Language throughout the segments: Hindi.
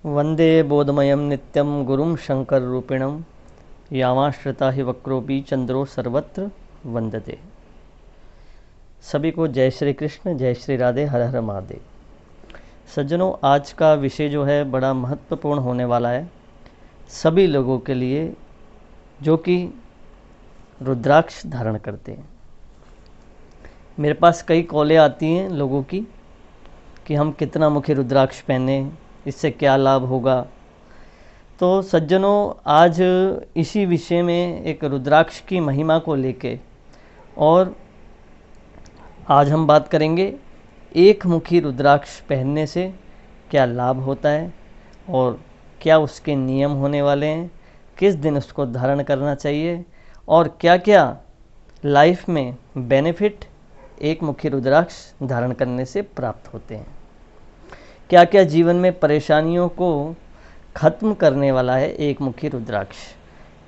वंदे बोधमयं नित्यं गुरुं शंकररूपिणं यामाश्रिता हि वक्रोपि चंद्रो सर्वत्र वंदते। सभी को जय श्री कृष्ण, जय श्री राधे, हर हर महादेव। सज्जनों, आज का विषय जो है बड़ा महत्वपूर्ण होने वाला है सभी लोगों के लिए जो कि रुद्राक्ष धारण करते हैं। मेरे पास कई कॉलें आती हैं लोगों की कि हम कितना मुखी रुद्राक्ष पहने, इससे क्या लाभ होगा। तो सज्जनों, आज इसी विषय में एक रुद्राक्ष की महिमा को लेके और आज हम बात करेंगे एक मुखी रुद्राक्ष पहनने से क्या लाभ होता है और क्या उसके नियम होने वाले हैं, किस दिन उसको धारण करना चाहिए और क्या क्या लाइफ में बेनिफिट एक मुखी रुद्राक्ष धारण करने से प्राप्त होते हैं। क्या क्या जीवन में परेशानियों को खत्म करने वाला है एक मुखी रुद्राक्ष,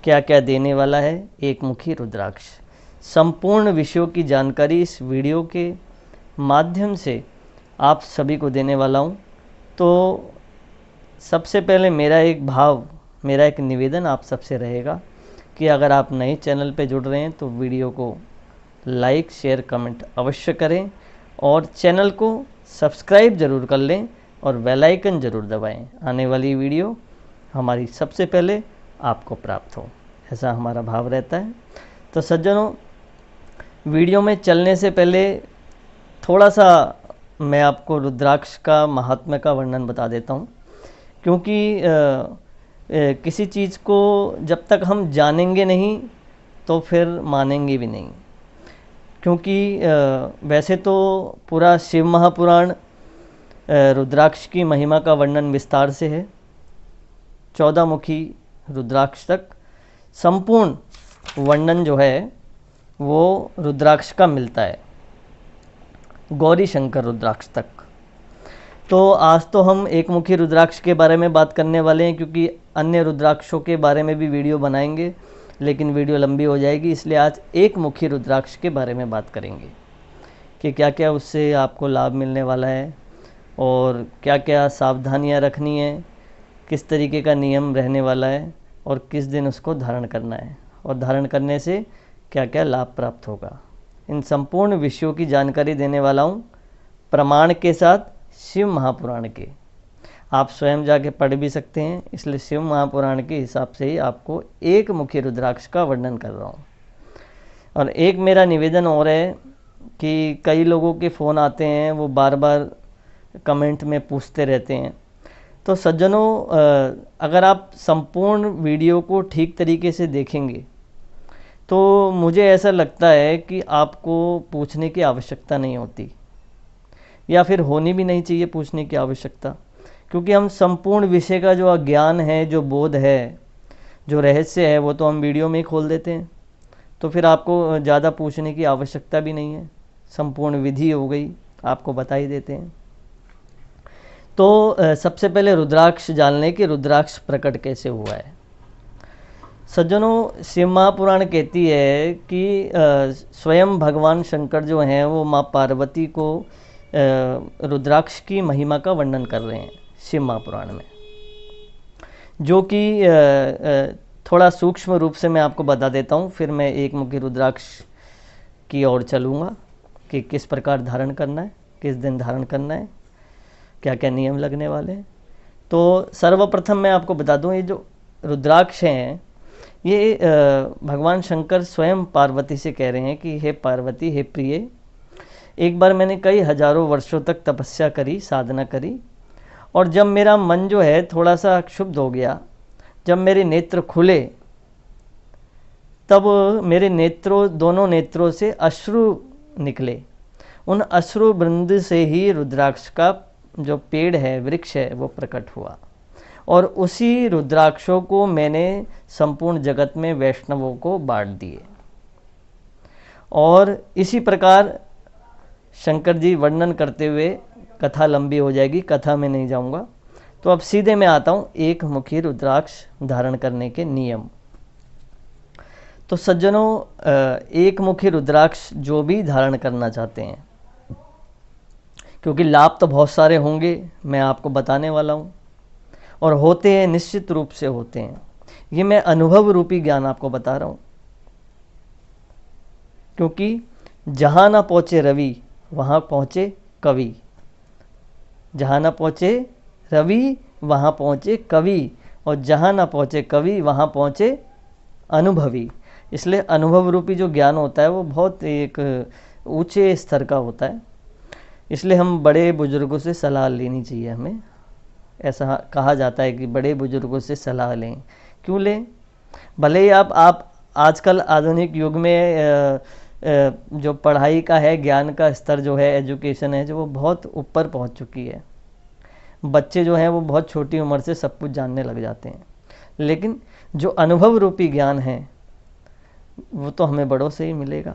क्या क्या देने वाला है एक मुखी रुद्राक्ष। संपूर्ण विषयों की जानकारी इस वीडियो के माध्यम से आप सभी को देने वाला हूं। तो सबसे पहले मेरा एक निवेदन आप सबसे रहेगा कि अगर आप नए चैनल पर जुड़ रहे हैं तो वीडियो को लाइक, शेयर, कमेंट अवश्य करें और चैनल को सब्सक्राइब ज़रूर कर लें और बेल आइकन ज़रूर दबाएं। आने वाली वीडियो हमारी सबसे पहले आपको प्राप्त हो, ऐसा हमारा भाव रहता है। तो सज्जनों, वीडियो में चलने से पहले थोड़ा सा मैं आपको रुद्राक्ष का महात्म्य का वर्णन बता देता हूँ, क्योंकि किसी चीज़ को जब तक हम जानेंगे नहीं तो फिर मानेंगे भी नहीं। क्योंकि वैसे तो पूरा शिव महापुराण रुद्राक्ष की महिमा का वर्णन विस्तार से है। 14 मुखी रुद्राक्ष तक संपूर्ण वर्णन जो है वो रुद्राक्ष का मिलता है, गौरी शंकर रुद्राक्ष तक। तो आज तो हम एक मुखी रुद्राक्ष के बारे में बात करने वाले हैं, क्योंकि अन्य रुद्राक्षों के बारे में भी वीडियो बनाएंगे लेकिन वीडियो लंबी हो जाएगी, इसलिए आज एक मुखी रुद्राक्ष के बारे में बात करेंगे कि क्या क्या उससे आपको लाभ मिलने वाला है और क्या क्या सावधानियां रखनी है, किस तरीके का नियम रहने वाला है और किस दिन उसको धारण करना है और धारण करने से क्या क्या लाभ प्राप्त होगा। इन संपूर्ण विषयों की जानकारी देने वाला हूँ प्रमाण के साथ, शिव महापुराण के। आप स्वयं जाके पढ़ भी सकते हैं, इसलिए शिव महापुराण के हिसाब से ही आपको एक मुखी रुद्राक्ष का वर्णन कर रहा हूँ। और एक मेरा निवेदन और है कि कई लोगों के फ़ोन आते हैं, वो बार बार कमेंट में पूछते रहते हैं। तो सज्जनों, अगर आप संपूर्ण वीडियो को ठीक तरीके से देखेंगे तो मुझे ऐसा लगता है कि आपको पूछने की आवश्यकता नहीं होती, या फिर होनी भी नहीं चाहिए पूछने की आवश्यकता, क्योंकि हम संपूर्ण विषय का जो ज्ञान है, जो बोध है, जो रहस्य है, वो तो हम वीडियो में ही खोल देते हैं। तो फिर आपको ज़्यादा पूछने की आवश्यकता भी नहीं है, संपूर्ण विधि हो गई, आपको बता ही देते हैं। तो सबसे पहले रुद्राक्ष जान लें कि रुद्राक्ष प्रकट कैसे हुआ है। सज्जनों, शिव महापुराण कहती है कि स्वयं भगवान शंकर जो हैं वो माँ पार्वती को रुद्राक्ष की महिमा का वर्णन कर रहे हैं शिव महापुराण में, जो कि थोड़ा सूक्ष्म रूप से मैं आपको बता देता हूँ, फिर मैं एक मुखी रुद्राक्ष की ओर चलूँगा कि किस प्रकार धारण करना है, किस दिन धारण करना है, क्या क्या नियम लगने वाले हैं। तो सर्वप्रथम मैं आपको बता दूं, ये जो रुद्राक्ष हैं ये भगवान शंकर स्वयं पार्वती से कह रहे हैं कि हे पार्वती, हे प्रिय, एक बार मैंने कई हजारों वर्षों तक तपस्या करी, साधना करी, और जब मेरा मन जो है थोड़ा सा क्षुब्ध हो गया, जब मेरे नेत्र खुले, तब मेरे दोनों नेत्रों से अश्रु निकले। उन अश्रु वृंद से ही रुद्राक्ष का जो पेड़ है, वृक्ष है, वो प्रकट हुआ, और उसी रुद्राक्षों को मैंने संपूर्ण जगत में वैष्णवों को बांट दिए। और इसी प्रकार शंकर जी वर्णन करते हुए, कथा लंबी हो जाएगी, कथा में नहीं जाऊंगा, तो अब सीधे मैं आता हूं एक मुखी रुद्राक्ष धारण करने के नियम। तो सज्जनों, एक मुखी रुद्राक्ष जो भी धारण करना चाहते हैं, क्योंकि लाभ तो बहुत सारे होंगे, मैं आपको बताने वाला हूँ, और होते हैं, निश्चित रूप से होते हैं। ये मैं अनुभव रूपी ज्ञान आपको बता रहा हूँ, क्योंकि जहाँ ना पहुँचे रवि वहाँ पहुँचे कवि, जहाँ ना पहुँचे रवि वहाँ पहुँचे कवि, और जहाँ ना पहुँचे कवि वहाँ पहुँचे अनुभवी। इसलिए अनुभव रूपी जो ज्ञान होता है वो बहुत एक ऊंचे स्तर का होता है। इसलिए हम बड़े बुजुर्गों से सलाह लेनी चाहिए हमें। ऐसा कहा जाता है कि बड़े बुजुर्गों से सलाह लें। क्यों लें? भले ही आप आजकल आधुनिक युग में जो पढ़ाई का है, ज्ञान का स्तर जो है, एजुकेशन है जो, वो बहुत ऊपर पहुंच चुकी है। बच्चे जो हैं वो बहुत छोटी उम्र से सब कुछ जानने लग जाते हैं, लेकिन जो अनुभव रूपी ज्ञान है वो तो हमें बड़ों से ही मिलेगा,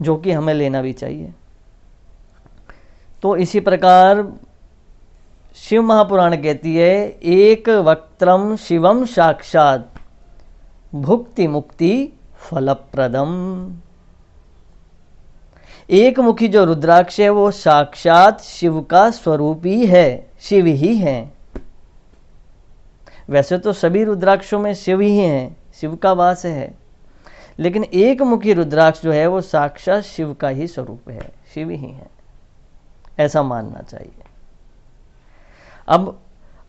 जो कि हमें लेना भी चाहिए। तो इसी प्रकार शिव महापुराण कहती है, एक वक्त्रम शिवम साक्षात भुक्ति मुक्ति फलप्रदम। एक मुखी जो रुद्राक्ष है वो साक्षात शिव का स्वरूप ही है, शिव ही है। वैसे तो सभी रुद्राक्षों में शिव ही हैं, शिव का वास है, लेकिन एक मुखी रुद्राक्ष जो है वो साक्षात शिव का ही स्वरूप है, शिव ही है, ऐसा मानना चाहिए। अब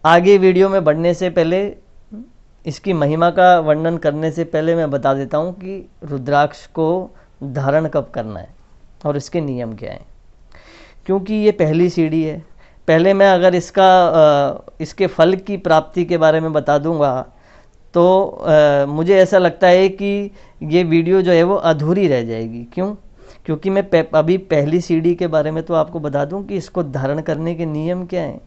आगे वीडियो में बढ़ने से पहले, इसकी महिमा का वर्णन करने से पहले मैं बता देता हूँ कि रुद्राक्ष को धारण कब करना है और इसके नियम क्या हैं। क्योंकि ये पहली सीढ़ी है। पहले मैं अगर इसके फल की प्राप्ति के बारे में बता दूंगा तो मुझे ऐसा लगता है कि ये वीडियो जो है वो अधूरी रह जाएगी। क्यों? क्योंकि मैं अभी पहली सीढ़ी के बारे में तो आपको बता दूं कि इसको धारण करने के नियम क्या हैं।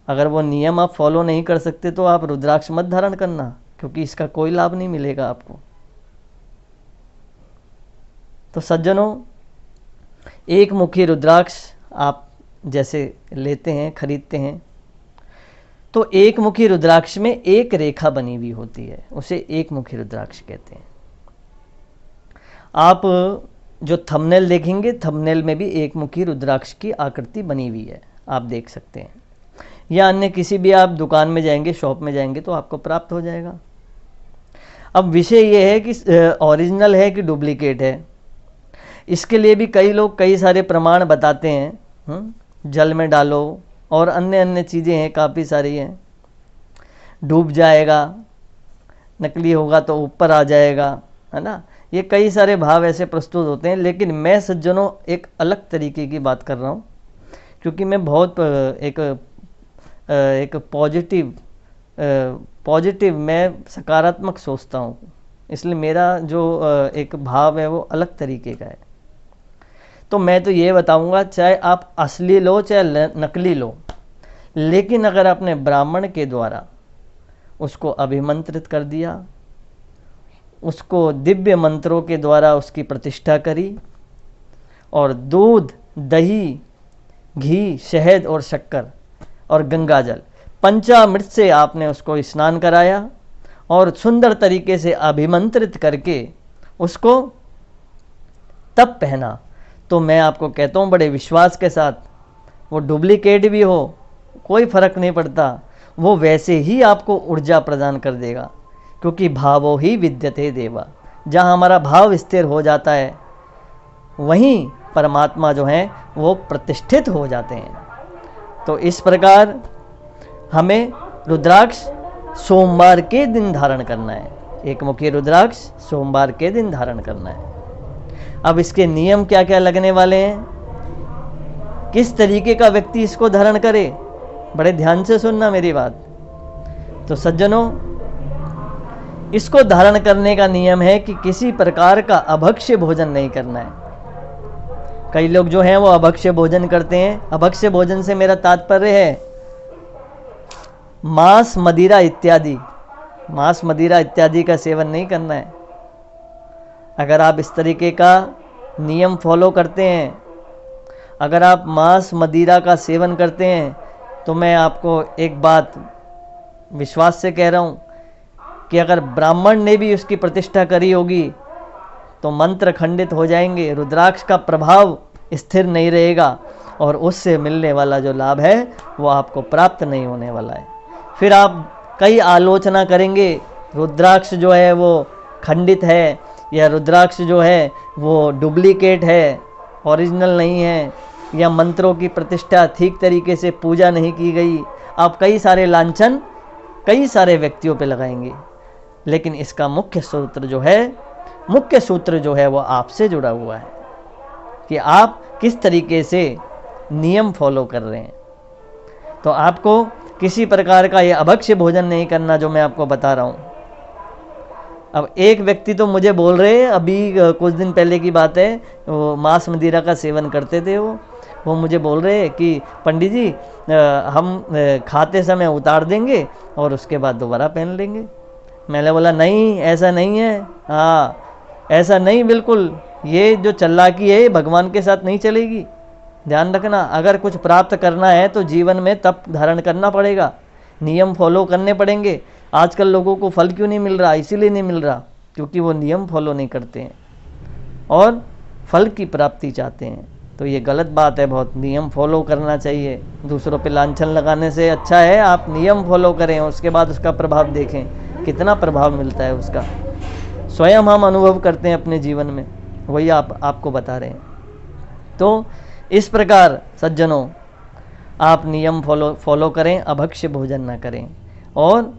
अगर वो नियम आप फॉलो नहीं कर सकते तो आप रुद्राक्ष मत धारण करना, क्योंकि इसका कोई लाभ नहीं मिलेगा आपको। तो सज्जनों, एक मुखी रुद्राक्ष आप जैसे लेते हैं, खरीदते हैं, तो एक मुखी रुद्राक्ष में एक रेखा बनी हुई होती है, उसे एक मुखी रुद्राक्ष कहते हैं। आप जो थंबनेल देखेंगे, थंबनेल में भी एक मुखी रुद्राक्ष की आकृति बनी हुई है, आप देख सकते हैं, या अन्य किसी भी आप दुकान में जाएंगे, शॉप में जाएंगे तो आपको प्राप्त हो जाएगा। अब विषय यह है कि ओरिजिनल है कि डुप्लीकेट है। इसके लिए भी कई लोग कई सारे प्रमाण बताते हैं, जल में डालो और अन्य अन्य चीज़ें हैं, काफ़ी सारी हैं। डूब जाएगा, नकली होगा तो ऊपर आ जाएगा, है ना। ये कई सारे भाव ऐसे प्रस्तुत होते हैं, लेकिन मैं सज्जनों एक अलग तरीके की बात कर रहा हूँ, क्योंकि मैं बहुत एक पॉजिटिव मैं सकारात्मक सोचता हूँ, इसलिए मेरा जो एक भाव है वो अलग तरीके का है। तो मैं तो ये बताऊंगा, चाहे आप असली लो चाहे नकली लो, लेकिन अगर आपने ब्राह्मण के द्वारा उसको अभिमंत्रित कर दिया, उसको दिव्य मंत्रों के द्वारा उसकी प्रतिष्ठा करी, और दूध, दही, घी, शहद और शक्कर और गंगाजल, पंचामृत से आपने उसको स्नान कराया और सुंदर तरीके से अभिमंत्रित करके उसको तब पहना, तो मैं आपको कहता हूँ बड़े विश्वास के साथ, वो डुप्लीकेट भी हो कोई फर्क नहीं पड़ता, वो वैसे ही आपको ऊर्जा प्रदान कर देगा, क्योंकि भावो ही विद्यते देवा। जहाँ हमारा भाव स्थिर हो जाता है वहीं परमात्मा जो हैं वो प्रतिष्ठित हो जाते हैं। तो इस प्रकार हमें रुद्राक्ष सोमवार के दिन धारण करना है, एक मुखी रुद्राक्ष सोमवार के दिन धारण करना है। अब इसके नियम क्या क्या लगने वाले हैं, किस तरीके का व्यक्ति इसको धारण करे, बड़े ध्यान से सुनना मेरी बात। तो सज्जनों, इसको धारण करने का नियम है कि किसी प्रकार का अभक्ष्य भोजन नहीं करना है। कई लोग जो हैं वो अभक्ष्य भोजन करते हैं। अभक्ष्य भोजन से मेरा तात्पर्य है मांस, मदिरा इत्यादि का सेवन नहीं करना है। अगर आप इस तरीके का नियम फॉलो करते हैं, अगर आप मांस, मदिरा का सेवन करते हैं, तो मैं आपको एक बात विश्वास से कह रहा हूँ कि अगर ब्राह्मण ने भी उसकी प्रतिष्ठा करी होगी तो मंत्र खंडित हो जाएंगे, रुद्राक्ष का प्रभाव स्थिर नहीं रहेगा और उससे मिलने वाला जो लाभ है वो आपको प्राप्त नहीं होने वाला है। फिर आप कई आलोचना करेंगे, रुद्राक्ष जो है वो खंडित है, या रुद्राक्ष जो है वो डुप्लीकेट है, ओरिजिनल नहीं है, या मंत्रों की प्रतिष्ठा ठीक तरीके से पूजा नहीं की गई। आप कई सारे लांछन कई सारे व्यक्तियों पे लगाएंगे, लेकिन इसका मुख्य सूत्र जो है वो आपसे जुड़ा हुआ है कि आप किस तरीके से नियम फॉलो कर रहे हैं। तो आपको किसी प्रकार का ये अभक्ष्य भोजन नहीं करना जो मैं आपको बता रहा हूँ। अब एक व्यक्ति तो मुझे बोल रहे हैं, अभी कुछ दिन पहले की बात है, वो मांस मदिरा का सेवन करते थे, वो मुझे बोल रहे हैं कि पंडित जी हम खाते समय उतार देंगे और उसके बाद दोबारा पहन लेंगे। मैंने बोला नहीं, ऐसा नहीं है। हाँ, ऐसा नहीं, बिल्कुल ये जो चालाकी है भगवान के साथ नहीं चलेगी। ध्यान रखना, अगर कुछ प्राप्त करना है तो जीवन में तप धारण करना पड़ेगा, नियम फॉलो करने पड़ेंगे। आजकल लोगों को फल क्यों नहीं मिल रहा? इसीलिए नहीं मिल रहा क्योंकि वो नियम फॉलो नहीं करते हैं और फल की प्राप्ति चाहते हैं। तो ये गलत बात है, बहुत नियम फॉलो करना चाहिए। दूसरों पे लांछन लगाने से अच्छा है आप नियम फॉलो करें, उसके बाद उसका प्रभाव देखें, कितना प्रभाव मिलता है उसका। स्वयं हम अनुभव करते हैं अपने जीवन में, वही आपको बता रहे हैं। तो इस प्रकार सज्जनों, आप नियम फॉलो करें, अभक्ष्य भोजन न करें और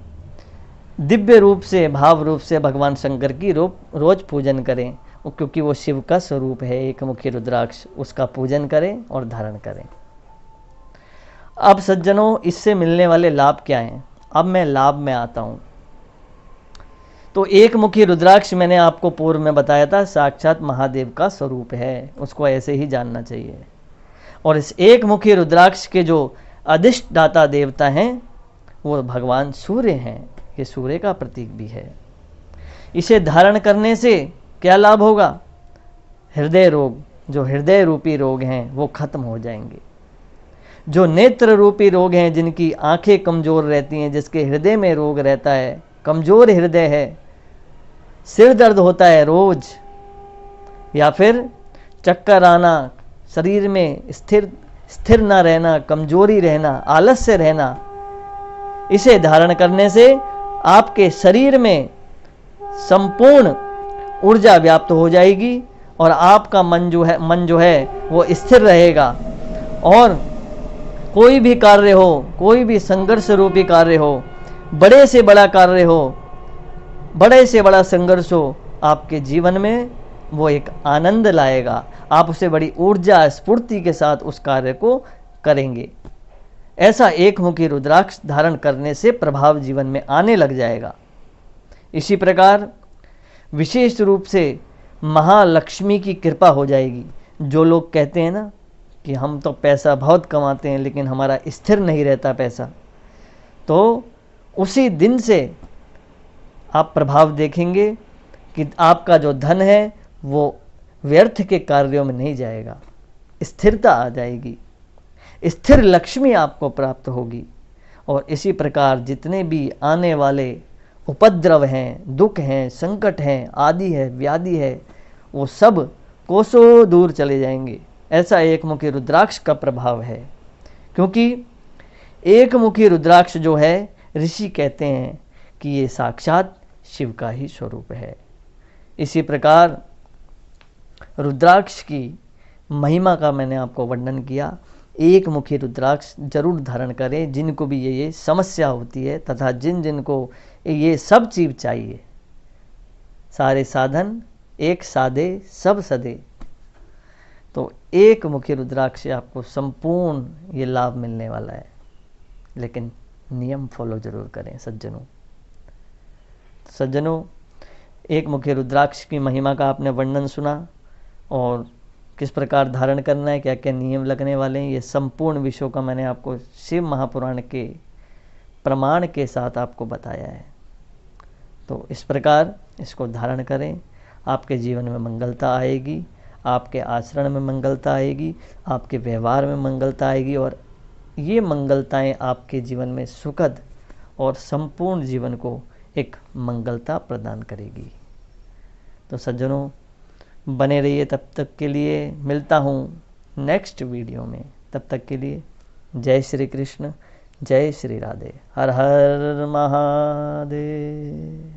दिव्य रूप से, भाव रूप से भगवान शंकर की रोज पूजन करें, क्योंकि वो शिव का स्वरूप है, एक मुखी रुद्राक्ष, उसका पूजन करें और धारण करें। अब सज्जनों, इससे मिलने वाले लाभ क्या हैं? अब मैं लाभ में आता हूं। तो एक मुखी रुद्राक्ष मैंने आपको पूर्व में बताया था, साक्षात महादेव का स्वरूप है, उसको ऐसे ही जानना चाहिए। और इस एक मुखी रुद्राक्ष के जो अधिष्ठाता देवता हैं वो भगवान सूर्य हैं, ये सूर्य का प्रतीक भी है। इसे धारण करने से क्या लाभ होगा? हृदय रोग, जो हृदय रूपी रोग हैं वो खत्म हो जाएंगे। जो नेत्र रूपी रोग हैं, जिनकी आंखें कमजोर रहती हैं, जिसके हृदय में रोग रहता है, कमजोर हृदय है, सिर दर्द होता है रोज, या फिर चक्कर आना, शरीर में स्थिर ना रहना, कमजोरी रहना, आलस्य रहना, इसे धारण करने से आपके शरीर में संपूर्ण ऊर्जा व्याप्त हो जाएगी और आपका मन जो है वो स्थिर रहेगा। और कोई भी कार्य हो, कोई भी संघर्ष रूपी कार्य हो, बड़े से बड़ा कार्य हो, बड़े से बड़ा संघर्ष हो, आपके जीवन में वो एक आनंद लाएगा। आप उसे बड़ी ऊर्जा स्फूर्ति के साथ उस कार्य को करेंगे। ऐसा एक मुखी रुद्राक्ष धारण करने से प्रभाव जीवन में आने लग जाएगा। इसी प्रकार विशेष रूप से महालक्ष्मी की कृपा हो जाएगी। जो लोग कहते हैं ना कि हम तो पैसा बहुत कमाते हैं लेकिन हमारा स्थिर नहीं रहता पैसा, तो उसी दिन से आप प्रभाव देखेंगे कि आपका जो धन है वो व्यर्थ के कार्यों में नहीं जाएगा, स्थिरता आ जाएगी, स्थिर लक्ष्मी आपको प्राप्त होगी। और इसी प्रकार जितने भी आने वाले उपद्रव हैं, दुख हैं, संकट हैं, आदि है, व्याधि है, वो सब कोसों दूर चले जाएंगे। ऐसा एक मुखी रुद्राक्ष का प्रभाव है, क्योंकि एक मुखी रुद्राक्ष जो है ऋषि कहते हैं कि ये साक्षात शिव का ही स्वरूप है। इसी प्रकार रुद्राक्ष की महिमा का मैंने आपको वर्णन किया। एक मुखी रुद्राक्ष जरूर धारण करें जिनको भी ये समस्या होती है, तथा जिनको ये सब चीज चाहिए, सारे साधन एक साधे सब सदे। तो एक मुखी रुद्राक्ष से आपको संपूर्ण ये लाभ मिलने वाला है, लेकिन नियम फॉलो जरूर करें सज्जनों। एक मुखी रुद्राक्ष की महिमा का आपने वर्णन सुना और किस प्रकार धारण करना है, क्या क्या नियम लगने वाले हैं, ये संपूर्ण विषयों का मैंने आपको शिव महापुराण के प्रमाण के साथ आपको बताया है। तो इस प्रकार इसको धारण करें, आपके जीवन में मंगलता आएगी, आपके आचरण में मंगलता आएगी, आपके व्यवहार में मंगलता आएगी, और ये मंगलताएं आपके जीवन में सुखद और संपूर्ण जीवन को एक मंगलता प्रदान करेगी। तो सज्जनों, बने रहिए, तब तक के लिए मिलता हूँ नेक्स्ट वीडियो में। तब तक के लिए जय श्री कृष्ण, जय श्री राधे, हर हर महादेव।